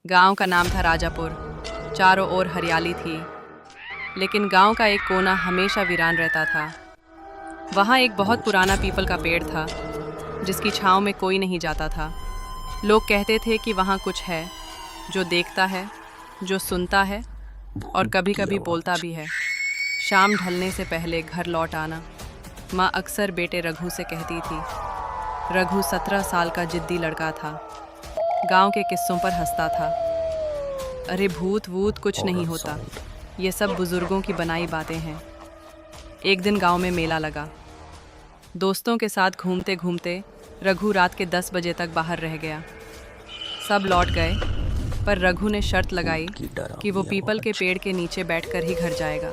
गांव का नाम था राजापुर। चारों ओर हरियाली थी, लेकिन गांव का एक कोना हमेशा वीरान रहता था। वहाँ एक बहुत पुराना पीपल का पेड़ था, जिसकी छांव में कोई नहीं जाता था। लोग कहते थे कि वहाँ कुछ है, जो देखता है, जो सुनता है और कभी कभी बोलता भी है। शाम ढलने से पहले घर लौट आना माँ अक्सर बेटे रघु से कहती थी। रघु 17 साल का जिद्दी लड़का था। गांव के किस्सों पर हंसता था। अरे भूत वूत कुछ नहीं होता, ये सब बुजुर्गों की बनाई बातें हैं। एक दिन गांव में मेला लगा। दोस्तों के साथ घूमते घूमते रघु रात के 10 बजे तक बाहर रह गया। सब लौट गए, पर रघु ने शर्त लगाई कि वो पीपल के पेड़ के नीचे बैठकर ही घर जाएगा।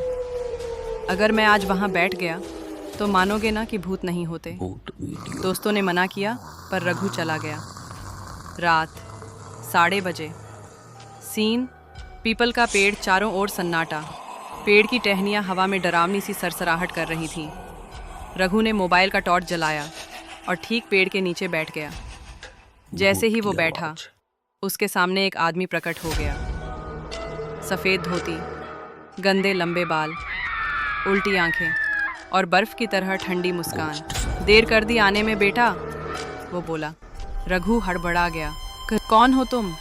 अगर मैं आज वहाँ बैठ गया तो मानोगे ना कि भूत नहीं होते। दोस्तों ने मना किया, पर रघु चला गया। रात 12:30 बजे। सीन, पीपल का पेड़, चारों ओर सन्नाटा। पेड़ की टहनियाँ हवा में डरावनी सी सरसराहट कर रही थीं। रघु ने मोबाइल का टॉर्च जलाया और ठीक पेड़ के नीचे बैठ गया। जैसे ही वो बैठा, उसके सामने एक आदमी प्रकट हो गया। सफ़ेद धोती, गंदे लंबे बाल, उल्टी आंखें और बर्फ की तरह ठंडी मुस्कान। देर कर दी आने में बेटा, वो बोला। रघु हड़बड़ा गया। कौन हो तुम?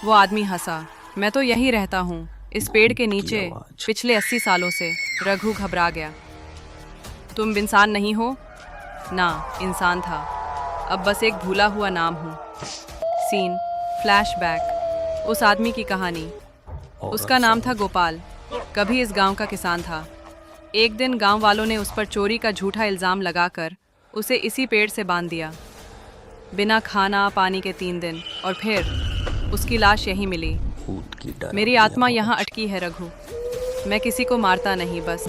वो आदमी हंसा। मैं तो यहीं रहता हूँ, इस पेड़ के नीचे, पिछले 80 सालों से। रघु घबरा गया। तुम इंसान नहीं हो? ना, इंसान था, अब बस एक भूला हुआ नाम हूँ। Scene, flashback. उस आदमी की कहानी। उसका नाम था गोपाल। कभी इस गांव का किसान था। एक दिन गांव वालों ने उस पर चोरी का झूठा इल्ज़ाम लगाकर उसे इसी पेड़ से बांध दिया। बिना खाना पानी के 3 दिन, और फिर उसकी लाश यहीं मिली। मेरी आत्मा यहाँ अटकी है रघु। मैं किसी को मारता नहीं, बस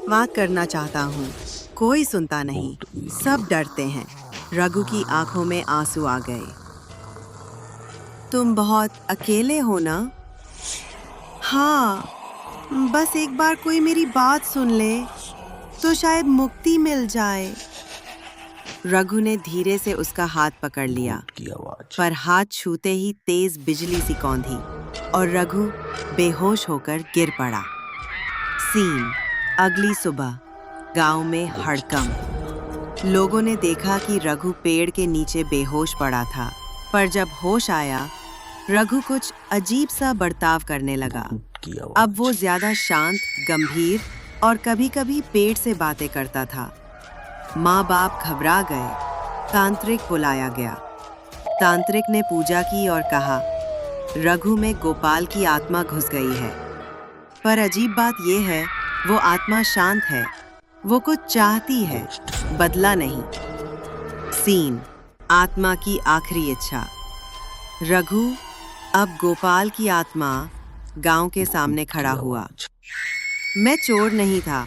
बात करना चाहता हूँ। कोई सुनता नहीं, सब डरते हैं। रघु की आंखों में आंसू आ गए। तुम बहुत अकेले हो ना? हाँ, बस एक बार कोई मेरी बात सुन ले तो शायद मुक्ति मिल जाए। रघु ने धीरे से उसका हाथ पकड़ लिया, पर हाथ छूते ही तेज बिजली सी कौंधी और रघु बेहोश होकर गिर पड़ा। सीन, अगली सुबह। गांव में हड़कंप। लोगों ने देखा कि रघु पेड़ के नीचे बेहोश पड़ा था, पर जब होश आया, रघु कुछ अजीब सा बर्ताव करने लगा। अब वो ज्यादा शांत, गंभीर और कभी-कभी पेड़ से बातें करता था। माँ बाप घबरा गए। तांत्रिक बुलाया गया। तांत्रिक ने पूजा की और कहा, रघु में गोपाल की आत्मा घुस गई है। पर अजीब बात यह है, वो आत्मा शांत है। वो कुछ चाहती है, बदला नहीं। सीन, आत्मा की आखिरी इच्छा। रघु, अब गोपाल की आत्मा, गांव के सामने खड़ा हुआ। मैं चोर नहीं था,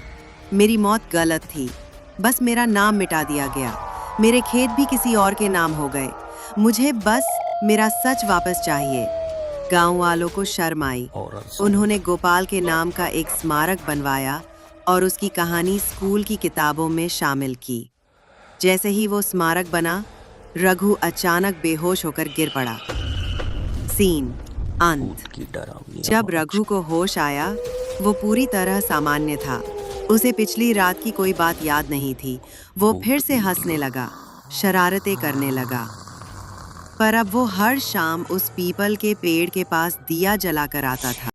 मेरी मौत गलत थी, बस मेरा नाम मिटा दिया गया। मेरे खेत भी किसी और के नाम हो गए। मुझे बस मेरा सच वापस चाहिए। गांव वालों को शर्म आई। उन्होंने गोपाल के नाम का एक स्मारक बनवाया और उसकी कहानी स्कूल की किताबों में शामिल की। जैसे ही वो स्मारक बना, रघु अचानक बेहोश होकर गिर पड़ा। सीन, अंत। जब रघु को होश आया, वो पूरी तरह सामान्य था। उसे पिछली रात की कोई बात याद नहीं थी। वो फिर से हंसने लगा, शरारतें करने लगा। पर अब वो हर शाम उस पीपल के पेड़ के पास दिया जलाकर आता था।